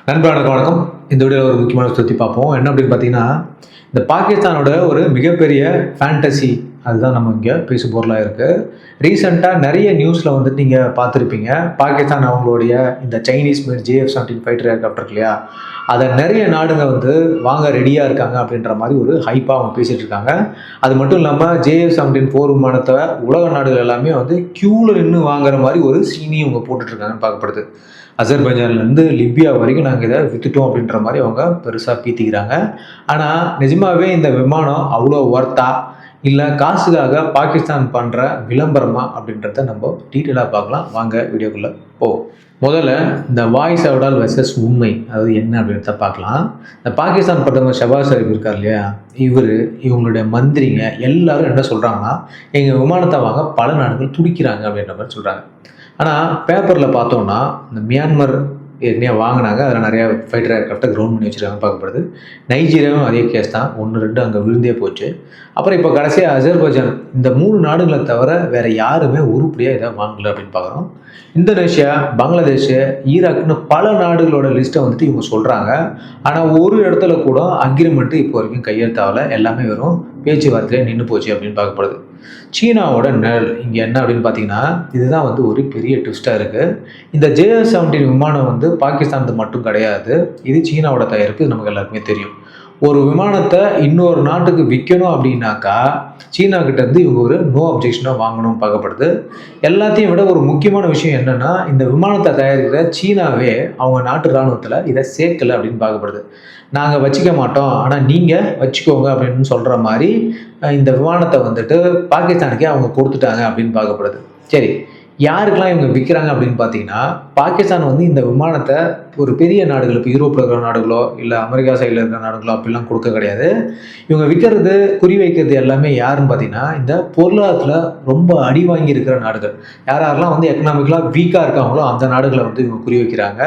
நண்பா வணக்கம். இந்த வீடியோவில் ஒரு முக்கியமான விஷயத்தை பத்தி பார்ப்போம். என்ன அப்படின்னு பார்த்தீங்கன்னா, இந்த பாகிஸ்தானோட ஒரு மிகப்பெரிய ஃபேண்டசி அதுதான் நம்ம இங்க பேசு பொருளா இருக்கு. ரீசென்ட்டா நெறைய நியூஸ்ல வந்துட்டு நீங்க பார்த்திருப்பீங்க. பாகிஸ்தான் அவங்களுடைய இந்த Chinese mat JF-17 fighter aircraft இருக்கு இல்லையா? அத நெறைய நாடுங்க வந்து வாங்க ரெடியா இருக்காங்க அப்படின்ற மாரி ஒரு ஹைப்பா அவங்க பேசிட்டு இருக்காங்க. அது மட்டும் இல்லாம JF-17 போர் விமானத்த உலக நாடுகள் எல்லாமே வந்து கியூல நின்னு வாங்குற மாரி ஒரு சீனையும் இவங்க போட்டுட்டு இருக்காங்கன்னு பார்க்கப்படுது. அசர்பைஜான்லேருந்து லிபியா வரைக்கும் நாங்கள் இதை வித்துட்டோம் அப்படின்ற மாதிரி அவங்க பெருசாக பீத்திக்கிறாங்க. ஆனால் நிஜமாவே இந்த விமானம் அவ்வளோ ஒர்த்தா இல்லை காசுக்காக பாகிஸ்தான் பண்ணுற விளம்பரமா அப்படின்றத நம்ம டீட்டெயிலாக பார்க்கலாம். வாங்க வீடியோக்குள்ளே முதல்ல இந்த வாய்ஸ் அவுடால் வெர்சஸ் உண்மை அது என்ன அப்படின்றத பார்க்கலாம். இந்த பாகிஸ்தான் பிரதமர் ஷபாஸ் ஷெரீப் இருக்கார் இல்லையா, இவங்களுடைய மந்திரிங்க எல்லாரும் என்ன சொல்கிறாங்கன்னா, எங்கள் விமானத்தை வாங்க பல நாடுகள் துடிக்கிறாங்க அப்படின்ற மாதிரி சொல்கிறாங்க. ஆனால் பேப்பரில் பார்த்தோம்னா இந்த மியான்மர் ஏற்கனவே வாங்கினாங்க. அதில் நிறையா ஃபைட்டர் ஏர்கிராஃப்ட்டை கிரவுண்ட் பண்ணி வச்சுருக்காங்க பார்க்கப்படுது. நைஜீரியாவும் அதே கேஸ் தான். 1, 2 அங்கே விழுந்தே போச்சு. அப்புறம் இப்போ கடைசியாக அசர்பைஜான் இந்த 3 நாடுகளை தவிர வேறு யாருமே உருப்படியாக இதை வாங்கலை அப்படின்னு பார்க்குறோம். இந்தோனேஷியா, பங்களாதேஷ், ஈராக்னு பல நாடுகளோட லிஸ்ட்டை வந்துட்டு இவங்க சொல்கிறாங்க. ஆனால் ஒரு இடத்துல கூட அக்ரிமெண்ட்டு இப்போ வரைக்கும் கையெழுத்தாகலை. எல்லாமே வெறும் பேச்சுவார்த்தையிலே நின்று போச்சு அப்படின்னு பார்க்கப்படுது. சீனாவோட நிழல் இங்கே என்ன அப்படின்னு பார்த்தீங்கன்னா, இதுதான் வந்து ஒரு பெரிய ட்விஸ்ட்டாக இருக்குது. இந்த JF-17 விமானம் வந்து பாகிஸ்தானது மட்டும் கிடையாது. இது சீனாவோட தயாரிப்பு. இது நமக்கு எல்லாருக்குமே தெரியும். ஒரு விமானத்தை இன்னொரு நாட்டுக்கு விற்கணும் அப்படின்னாக்கா, சீனா கிட்டேருந்து இவங்க ஒரு நோ அப்ஜெக்ஷனாக வாங்கணும்னு பார்க்கப்படுது. எல்லாத்தையும் விட ஒரு முக்கியமான விஷயம் என்னென்னா, இந்த விமானத்தை தயாரிக்கிற சீனாவே அவங்க நாட்டு இராணுவத்தில் இதை சேர்க்கலை அப்படின்னு பார்க்கப்படுது. நாங்கள் வச்சுக்க மாட்டோம், ஆனால் நீங்கள் வச்சுக்கோங்க அப்படின்னு சொல்கிற மாதிரி இந்த விமானத்தை வந்துட்டு பாகிஸ்தானுக்கே அவங்க கொடுத்துட்டாங்க அப்படின்னு பார்க்கப்படுது. சரி, யாருக்கெல்லாம் இவங்க விற்கிறாங்க அப்படின்னு பார்த்தீங்கன்னா, பாகிஸ்தான் வந்து இந்த விமானத்தை ஒரு பெரிய நாடுகள், இப்போ யூரோப்பில் இருக்கிற நாடுகளோ இல்லை அமெரிக்கா சைடில் இருக்கிற நாடுகளோ அப்படிலாம் கொடுக்க கிடையாது. இவங்க விற்கிறது, குறி வைக்கிறது எல்லாமே யாருன்னு பார்த்தீங்கன்னா, இந்த பொருளாதாரத்தில் ரொம்ப அடி வாங்கி இருக்கிற நாடுகள். யாரெல்லாம் வந்து எக்கனாமிக்கலாக வீக்காக இருக்காங்களோ அந்த நாடுகளை வந்து இவங்க குறி வைக்கிறாங்க.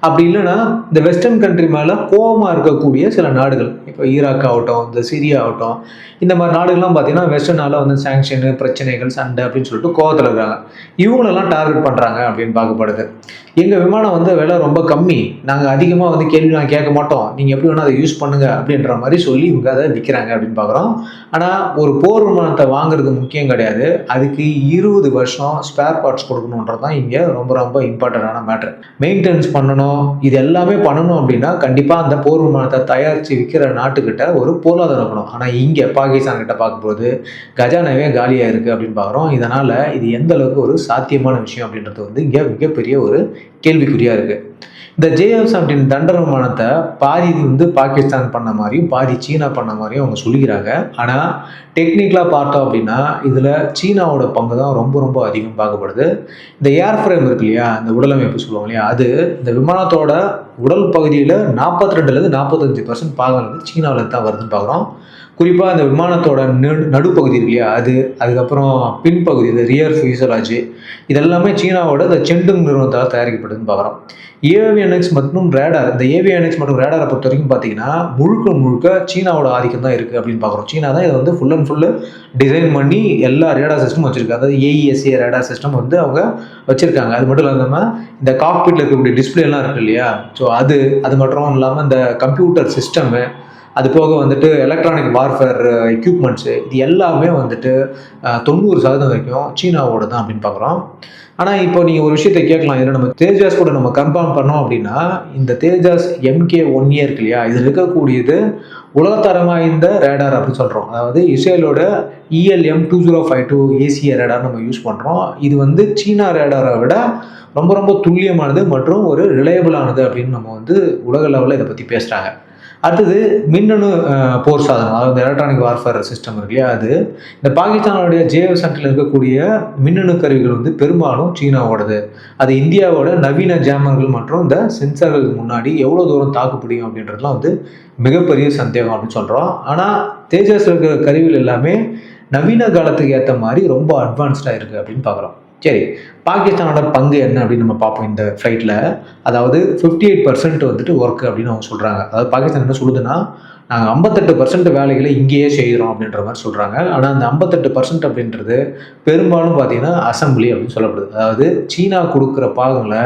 அப்படி இல்லைன்னா இந்த வெஸ்டர்ன் கண்ட்ரி மேலே கோபமாக இருக்கக்கூடிய சில நாடுகள், இப்போ ஈராக் ஆகட்டும், இந்த சிரியா ஆகட்டும், இந்த மாதிரி நாடுகள்லாம் பார்த்தீங்கன்னா வெஸ்டர்னால வந்து சாங்ஷனு, பிரச்சனைகள், சண்டை அப்படின்னு சொல்லிட்டு கோவத்தில் இருக்காங்க. இவங்களெல்லாம் டார்கெட் பண்ணுறாங்க அப்படின்னு பார்க்கப்படுது. எங்கள் விமானம் வந்து விலை ரொம்ப கம்மி, நாங்கள் அதிகமாக வந்து கேள்விலாம் கேட்க மாட்டோம், நீங்கள் எப்படி வேணால் அதை யூஸ் பண்ணுங்கள் அப்படின்ற மாதிரி சொல்லி இவங்க அதை விற்கிறாங்க அப்படின்னு பார்க்குறோம். ஆனால் ஒரு போர் விமானத்தை வாங்குறது முக்கியம் கிடையாது. அதுக்கு 20 வருஷம் ஸ்பேர் பார்ட்ஸ் கொடுக்கணுன்றது தான் இங்கே ரொம்ப ரொம்ப இம்பார்ட்டண்டான மேட்ரு. மெயின்டெனன்ஸ் பண்ணணும், இது எல்லாமே பண்ணணும் அப்படின்னா கண்டிப்பாக அந்த போர் விமானத்தை தயாரித்து விற்கிற நாட்டுக்கிட்ட ஒரு பொருளாதாரம் இருக்கணும். ஆனால் இங்கே பாகிஸ்தான் கிட்ட பார்க்கும்போது கஜானாவே காலியாக இருக்குது அப்படின்னு பார்க்குறோம். இதனால் இது எந்த அளவுக்கு ஒரு சாத்தியமான விஷயம் அப்படின்றது வந்து இங்கே மிகப்பெரிய ஒரு கேள்விக்குறியாக இருக்குது. இந்த JF-17 தண்டர் விமானத்தை பாதி வந்து பாகிஸ்தான் பண்ண மாதிரியும் பாதி சீனா பண்ண மாதிரியும் அவங்க சொல்லிக்கிறாங்க. ஆனால் டெக்னிக்கலாக பார்த்தோம் அப்படின்னா இதில் சீனாவோட பங்கு தான் ரொம்ப ரொம்ப அதிகம் பார்க்கப்படுது. இந்த ஏர் ஃப்ரேம் இருக்கு இல்லையா, இந்த உடலமைப்பு சொல்லுவாங்க இல்லையா, அது இந்த விமானத்தோட உடல் பகுதியில் 42லேருந்து 45% பாகம் வந்து சீனாவில் தான் வருதுன்னு பார்க்குறோம். குறிப்பாக அந்த விமானத்தோட நடுப்பகுதி இருக்கு இல்லையா, அதுக்கப்புறம் பின்பகுதி, இந்த ரியர் ஃபியூசலாஜி, இதெல்லாமே சீனாவோட இந்த செண்டுங் நிறுவனத்தால் தயாரிக்கப்படுதுன்னு பார்க்குறோம். ஏவியானிக்ஸ் மற்றும் ரேடார், இந்த ஏவியானிக்ஸ் மற்றும் ரேடாரை பொறுத்த வரைக்கும் பார்த்தீங்கன்னா முழுக்க சீனாவோட ஆதிக்கம் தான் இருக்குது அப்படின்னு பார்க்குறோம். சீனா தான் இதை வந்து ஃபுல் அண்ட் ஃபுல்லு டிசைன் பண்ணி எல்லா ரேடார் சிஸ்டமும் வச்சுருக்காங்க. அதாவது AESA ரேடார் சிஸ்டம் வந்து அவங்க வச்சுருக்காங்க. அது மட்டும் இல்லாமல் இந்த காக்பிட்டில் இருக்கக்கூடிய டிஸ்பிளேலாம் இருக்குது இல்லையா, ஸோ அது மட்டும் இல்லாமல் இந்த கம்ப்யூட்டர் சிஸ்டமு, அது போக வந்துட்டு எலக்ட்ரானிக் வார்ஃபேர் எக்யூப்மெண்ட்ஸு, இது எல்லாமே வந்துட்டு 90% வரைக்கும் சீனாவோட தான் அப்படின்னு பார்க்குறோம். ஆனால் இப்போ நீங்கள் ஒரு விஷயத்தை கேட்கலாம், இதில் நம்ம தேஜாஸ் கூட நம்ம கன்ஃபார்ம் பண்ணோம் அப்படின்னா, இந்த தேஜாஸ் MK-1A இருக்கு இல்லையா, இதில் இருக்கக்கூடியது உலகத்தரம் வாய்ந்த ரேடார் அப்படின்னு சொல்கிறோம். அதாவது இஸ்ரேலோட ELM-2052 ACA ரேடார் நம்ம யூஸ் பண்ணுறோம். இது வந்து சீனா ரேடாரை விட ரொம்ப ரொம்ப துல்லியமானது மற்றும் ஒரு ரிலையபிளானது அப்படின்னு நம்ம வந்து உலக லெவலில் இதை பற்றி பேசுகிறாங்க. அடுத்தது மின்னணு போர் சாதனம், அதாவது எலக்ட்ரானிக் வார்ஃபேர் சிஸ்டம் இருக்கு இல்லையா, அது இந்த பாகிஸ்தானுடைய JF-17 இருக்கக்கூடிய மின்னணு கருவிகள் வந்து பெரும்பாலும் சீனாவோடது. அது இந்தியாவோட நவீன ஜாமர்கள் மற்றும் இந்த சென்சார்களுக்கு முன்னாடி எவ்வளோ தூரம் தாக்கு பிடிக்கும் அப்படின்றதுலாம் வந்து மிகப்பெரிய சந்தேகம் அப்படின்னு சொல்கிறோம். ஆனால் தேஜஸ் இருக்கிற கருவிகள் எல்லாமே நவீன காலத்துக்கு ஏற்ற மாதிரி ரொம்ப அட்வான்ஸ்டாக இருக்குது அப்படின்னு பார்க்குறோம். சரி, பாகிஸ்தானோட பங்கு என்ன அப்படின்னு நம்ம பார்ப்போம் இந்த ஃப்ளைட்டில். அதாவது 58% வந்துட்டு ஒர்க்கு அப்படின்னு அவங்க சொல்கிறாங்க. அதாவது பாகிஸ்தான் என்ன சொல்லுதுன்னா, நாங்கள் 58% வேலைகளை இங்கேயே செய்கிறோம் அப்படின்ற மாதிரி சொல்கிறாங்க. ஆனால் அந்த 58% அப்படின்றது பெரும்பாலும் பார்த்தீங்கன்னா அசம்பிளி அப்படின்னு சொல்லப்படுது. அதாவது சீனா கொடுக்குற பாகங்களை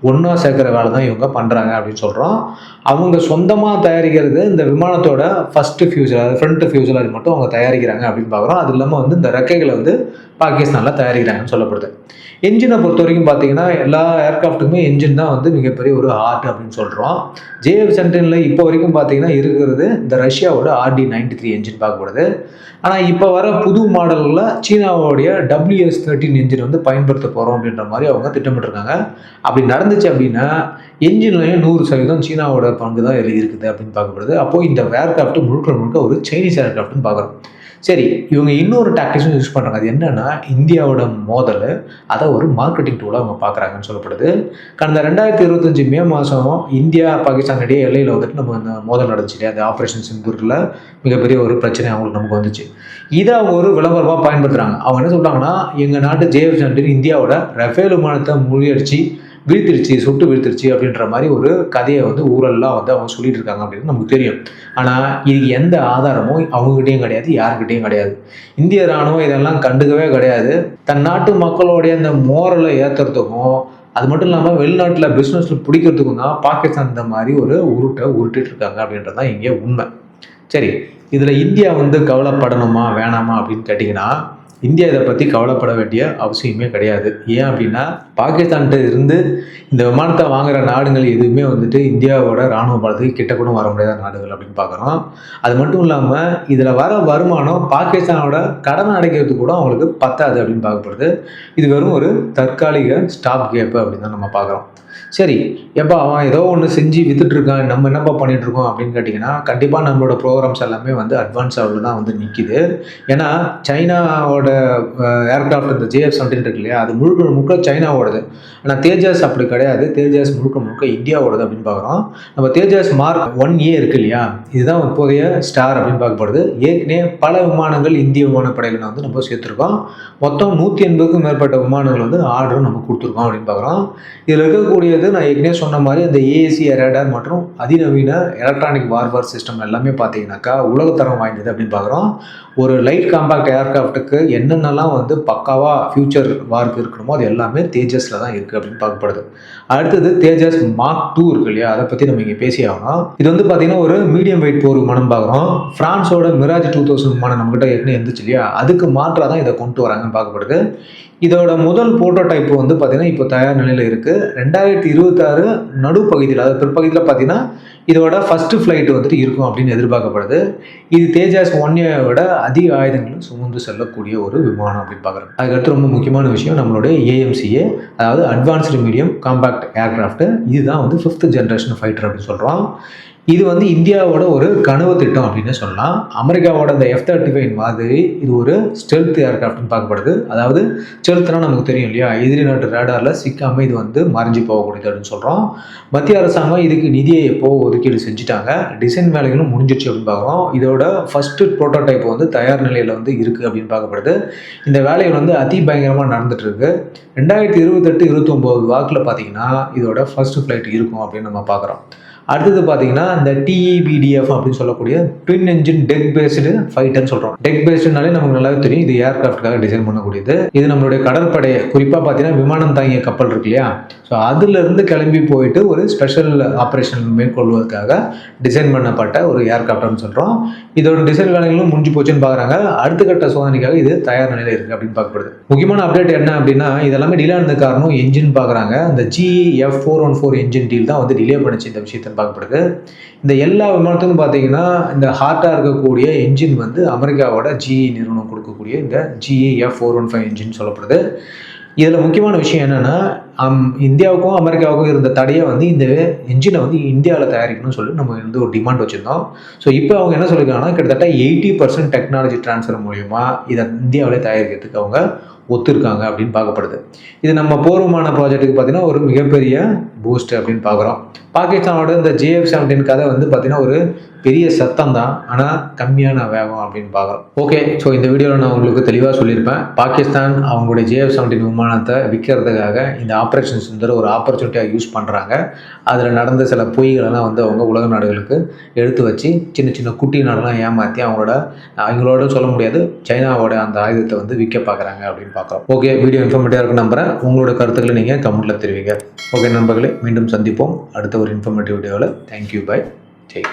ஒன்றா சேர்க்குற வேலை தான் இவங்க பண்ணுறாங்க அப்படின்னு சொல்கிறோம். அவங்க சொந்தமாக தயாரிக்கிறது இந்த விமானத்தோட ஃபஸ்ட்டு ஃபியூசல், அதாவது ஃப்ரண்ட் ஃபியூசல் அது மட்டும் அவங்க தயாரிக்கிறாங்க அப்படின்னு பார்க்குறோம். அது இல்லாமல் வந்து இந்த ரெக்கைகளை வந்து பாகிஸ்தானில் தயாரிக்கிறாங்கன்னு சொல்லப்படுது. என்ஜினை பொறுத்த வரைக்கும் பார்த்தீங்கன்னா எல்லா ஏர்கிராஃப்ட்டுக்குமே என்ஜின் தான் வந்து மிகப்பெரிய ஒரு ஆர்ட் அப்படின்னு சொல்கிறோம். JF-17 இப்போ வரைக்கும் பார்த்தீங்கன்னா இருக்கிறது இந்த ரஷ்யாவோட RD-93 என்ஜின் பார்க்கப்படுது. ஆனால் இப்போ வர புது மாடலில் சீனாவோடைய WS-13 என்ஜின் வந்து பயன்படுத்த போகிறோம் அப்படின்ற மாதிரி அவங்க திட்டமிட்டிருக்காங்க. அப்படி நடந்துச்சு அப்படின்னா என்ஜின்லையும் 100% சீனாவோட பங்கு தான் இருக்குது அப்படின்னு பார்க்கப்படுது. அப்போது இந்த ஏர்கிராஃப்ட் முழுக்க முழுக்க ஒரு சைனீஸ் ஏர்கிராஃப்ட்னு பார்க்குறோம். சரி, இவங்க இன்னொரு டாக்டிக்ஸும் யூஸ் பண்ணுறாங்க. அது என்னன்னா, இந்தியாவோட மோதல் அதை ஒரு மார்க்கெட்டிங் டூலாக அவங்க பார்க்குறாங்கன்னு சொல்லப்படுது. கடந்த 2025 மே மாதம் இந்தியா பாகிஸ்தான் இடையே எல்லையில் வந்துட்டு நம்ம அந்த மோதல் நடந்துச்சு. அந்த ஆப்ரேஷன் சிந்தூரில் மிகப்பெரிய ஒரு பிரச்சனை அவங்களுக்கு நமக்கு வந்துச்சு. இதை அவங்க ஒரு விளம்பரமாக பயன்படுத்துகிறாங்க. அவங்க என்ன சொல்கிறாங்கன்னா, எங்கள் நாட்டு JF-17 இந்தியாவோட ரஃபேல் விமானத்தை முறியடிச்சு வீழ்த்திருச்சு, சுட்டு வீழ்த்திருச்சு அப்படின்ற மாதிரி ஒரு கதையை வந்து ஊரெல்லாம் வந்து அவங்க சொல்லிட்டு இருக்காங்க அப்படின்னு நமக்கு தெரியும். ஆனால் இதுக்கு எந்த ஆதாரமும் அவங்ககிட்டையும் கிடையாது, யாருக்கிட்டையும் கிடையாது. இந்திய இராணுவம் இதெல்லாம் கண்டுக்கவே கிடையாது. தன் நாட்டு மக்களுடைய அந்த மோரலை ஏற்றுறதுக்கும் அது மட்டும் இல்லாமல் வெளிநாட்டில் பிஸ்னஸில் பிடிக்கிறதுக்கும் தான் பாகிஸ்தான் இந்த மாதிரி ஒரு உருட்டிட்டு இருக்காங்க அப்படின்றது தான் இங்கே உண்மை. சரி, இதில் இந்தியா வந்து கவலைப்படணுமா வேணாமா அப்படின்னு கேட்டிங்கன்னா, இந்தியா இதை பற்றி கவலைப்பட வேண்டிய அவசியமே கிடையாது. ஏன் அப்படின்னா, பாகிஸ்தான்கிட்ட இருந்து இந்த விமானத்தை வாங்குகிற நாடுகள் எதுவுமே வந்துட்டு இந்தியாவோட இராணுவ பலத்துக்கு கிட்ட கூட வர முடியாத நாடுகள் அப்படின்னு பார்க்குறோம். அது மட்டும் இல்லாமல் இதில் வர வருமானம் பாகிஸ்தானோட கடனை அடைக்கிறதுக்கு கூட அவங்களுக்கு பத்தாது அப்படின்னு பார்க்கப்படுது. இது வெறும் ஒரு தற்காலிக ஸ்டாப் கேப்பு அப்படின்னு தான் நம்ம பார்க்குறோம். சரி, எப்போ அவன் ஏதோ ஒன்று செஞ்சு வித்துட்ருக்கான், நம்ம என்னப்பா பண்ணிகிட்ருக்கோம் அப்படின்னு கேட்டிங்கன்னா, கண்டிப்பாக நம்மளோட ப்ரோக்ராம்ஸ் எல்லாமே வந்து அட்வான்ஸ் ஆகில் தான் வந்து நிற்கிது. ஏன்னா சைனாவோட ஏர்கிராஃப்ட் இந்த JF-17 இருக்கு இல்லையா, அது முழுக்க சைனாவோடது. ஆனால் தேஜாஸ் அப்படி கிடையாது. தேஜாஸ் முழுக்க இந்தியாவோடது அப்படின்னு பார்க்குறோம். நம்ம தேஜாஸ் Mark 1A இருக்கு இல்லையா, இதுதான் இப்போதைய ஸ்டார் அப்படின்னு பார்க்கப்படுது. ஏற்கனவே பல விமானங்கள் இந்திய விமானப்படையில் வந்து நம்ம சேர்த்துருக்கோம். மொத்தம் 180க்கும் மேற்பட்ட விமானங்கள் வந்து ஆர்டரும் நம்ம கொடுத்துருக்கோம் அப்படின்னு பார்க்குறோம். இதில் இருக்கக்கூடியது நான் ஏற்கனவே சொன்ன மாதிரி அந்த AEC ரேடார் மற்றும் அதிநவீன எலக்ட்ரானிக் வார்ஃபேர் சிஸ்டம் எல்லாமே பார்த்தீங்கன்னாக்கா உலகத்தரம் வாய்ந்தது அப்படின்னு பார்க்குறோம். ஒரு லைட் காம்பேக்ட் ஏர்கிராஃப்ட்டுக்கு என்னென்னலாம் வந்து பக்காவாக ஃபியூச்சர் வார்க்கு இருக்கணுமோ அது எல்லாமே தேஜஸில் தான் இருக்குது அப்படின்னு பார்க்கப்படுது. அடுத்தது தேஜஸ் Mark 2 இருக்கு இல்லையா, அதை பற்றி நம்ம இங்கே பேசி ஆகணும். இது வந்து பார்த்தீங்கன்னா ஒரு மீடியம் வெயிட் போர் விமானம் பார்க்குறோம். ஃப்ரான்ஸோட மிராஜ் 2000 விமானம் நம்மகிட்ட ஏற்கனவே இருந்துச்சு இல்லையா, அதுக்கு மாற்றாக தான் இதை கொண்டு வராங்கன்னு பார்க்கப்படுது. இதோட முதல் ப்ரோட்டோடைப் வந்து பார்த்தீங்கன்னா இப்போ தயார் நிலையில் இருக்குது. 2026 நடுப்பகுதியில், அதாவது பிற்பகுதியில் பார்த்தீங்கன்னா இதோட ஃபஸ்ட்டு ஃப்ளைட் வந்துட்டு இருக்கும் அப்படின்னு எதிர்பார்க்கப்படுது. இது தேஜாஸ் 1A விட அதிக ஆயுதங்களும் சுமந்து செல்லக்கூடிய ஒரு விமானம் அப்படின்னு பார்க்குறோம். அதுக்கடுத்து ரொம்ப முக்கியமான விஷயம் நம்மளுடைய AMCA, அதாவது அட்வான்ஸ்டு மீடியம் காம்பேக்ட் ஏர்கிராஃப்ட். இதுதான் வந்து 5th ஜென்ரேஷன் ஃபைட்டர் அப்படின்னு சொல்கிறோம். இது வந்து இந்தியாவோட ஒரு கனவு திட்டம் அப்படின்னு சொல்லலாம். அமெரிக்காவோட இந்த F-35 மாதிரி இது ஒரு ஸ்டெல்த் ஏர்கிராஃப்ட்னு பார்க்கப்படுது. அதாவது ஸ்டெல்த்னா நமக்கு தெரியும் இல்லையா, எதிரி நாட்டு ரேடாரில் சிக்காமல் இது வந்து மறைஞ்சு போகக்கூடியது அப்படின்னு சொல்கிறோம். மத்திய அரசாங்கம் இதுக்கு நிதியை எப்போ ஒதுக்கீடு செஞ்சுட்டாங்க, டிசைன் வேலைகளும் முடிஞ்சிச்சு அப்படின்னு பார்க்குறோம். இதோட ஃபஸ்ட்டு ப்ரோட்டோடைப் வந்து தயார் நிலையில் வந்து இருக்குது அப்படின்னு பார்க்கப்படுது. இந்த வேலைகள் வந்து பயங்கரமாக நடந்துட்டு இருக்கு. 2028-29 வாக்கில் பார்த்தீங்கன்னா இதோட ஃபர்ஸ்ட் ஃப்ளைட் இருக்கும் அப்படின்னு நம்ம பார்க்குறோம். அடுத்தது பார்த்தீங்கன்னா இந்த TEBDF அப்படின்னு சொல்லக்கூடிய ட்வின் என்ஜின் டெக் பேஸ்டு ஃபைட்டர்னு சொல்கிறோம். டெக் பேஸ்டுனாலே நமக்கு நல்லாவே தெரியும், இது ஏர்கிராஃப்டுக்காக டிசைன் பண்ணக்கூடியது. இது நம்மளுடைய கடற்படை, குறிப்பாக பார்த்தீங்கன்னா விமானம் தாங்கிய கப்பல் இருக்கு இல்லையா, ஸோ அதுலேருந்து கிளம்பி போயிட்டு ஒரு ஸ்பெஷல் ஆப்ரேஷன் மேற்கொள்வதற்காக டிசைன் பண்ணப்பட்ட ஒரு ஏர்கிராஃப்ட்னு சொல்கிறோம். இதோட டிசைன் வேலைகளும் முடிஞ்சு போச்சுன்னு பார்க்குறாங்க. அடுத்த கட்ட சோதனைக்காக இது தயார் நிலையில் இருக்குது அப்படின்னு பார்க்கப்படுது. முக்கியமான அப்டேட் என்ன அப்படின்னா, இதெல்லாமே டிலே ஆனது காரணம் என்ஜின் பார்க்குறாங்க. இந்த GE-F414 என்ஜின் டீல் தான் வந்து டிலே பண்ணிச்சு இந்த விஷயத்தை பார்க்கப்படுது. இந்த எல்லா விமானத்துக்கும் பார்த்தீங்கன்னா இந்த ஹார்ட்டாக இருக்கக்கூடிய என்ஜின் வந்து அமெரிக்காவோட GE நிறுவனம் கொடுக்கக்கூடிய இந்த GE-F415 என்ஜின் சொல்லப்படுது. இதில் முக்கியமான விஷயம் என்னென்னா, இந்தியாவுக்கும் அமெரிக்காவுக்கும் இருந்த தடையை வந்து இந்த என்ஜினை வந்து இந்தியாவில் தயாரிக்கணும்னு சொல்லி நம்ம வந்து ஒரு டிமாண்ட் வச்சுருந்தோம். ஸோ இப்போ அவங்க என்ன சொல்லியிருக்காங்கன்னா, கிட்டத்தட்ட 80% டெக்னாலஜி ட்ரான்ஸ்ஃபர் மூலிமா இதை இந்தியாவிலே தயாரிக்கிறதுக்கு அவங்க ஒத்துருக்காங்க அப்படின்னு பார்க்கப்படுது. இது நம்ம போர் விமான ப்ராஜெக்ட்டுக்கு பார்த்தீங்கன்னா ஒரு மிகப்பெரிய பூஸ்ட் அப்படின்னு பார்க்குறோம். பாகிஸ்தானோட இந்த JF-17 கதை வந்து பார்த்தீங்கன்னா ஒரு பெரிய சத்தம் தான், ஆனால் கம்மியான வேகம் அப்படின்னு பார்க்குறோம். ஓகே, ஸோ இந்த வீடியோவில் நான் உங்களுக்கு தெளிவாக சொல்லியிருப்பேன். பாகிஸ்தான் அவங்களுடைய JF-17 விமானத்தை விற்கிறதுக்காக இந்த ஆப்ரேஷன் சிந்தூரை ஒரு ஆப்பர்ச்சுனிட்டியாக யூஸ் பண்ணுறாங்க. அதில் நடந்த சில பொய்களெல்லாம் வந்து அவங்க உலக நாடுகளுக்கு எடுத்து வச்சு சின்ன சின்ன குட்டி நாடெல்லாம் ஏமாற்றி அவங்களோட சொல்ல முடியாது சைனாவோட அந்த ஆயுதத்தை வந்து விற்க பார்க்குறாங்க அப்படின்னு பார்க்குறோம். ஓகே, வீடியோ இன்ஃபர்மேட்டிவாக இருக்குன்னு நம்புகிறேன். உங்களோட கருத்துக்களை நீங்கள் கமெண்ட்டில் தெரிவிங்க. ஓகே நண்பர்களே, மீண்டும் சந்திப்போம் அடுத்த ஒரு இன்ஃபர்மேட்டிவ் வீடியோவில். Thank you, bye, Jai.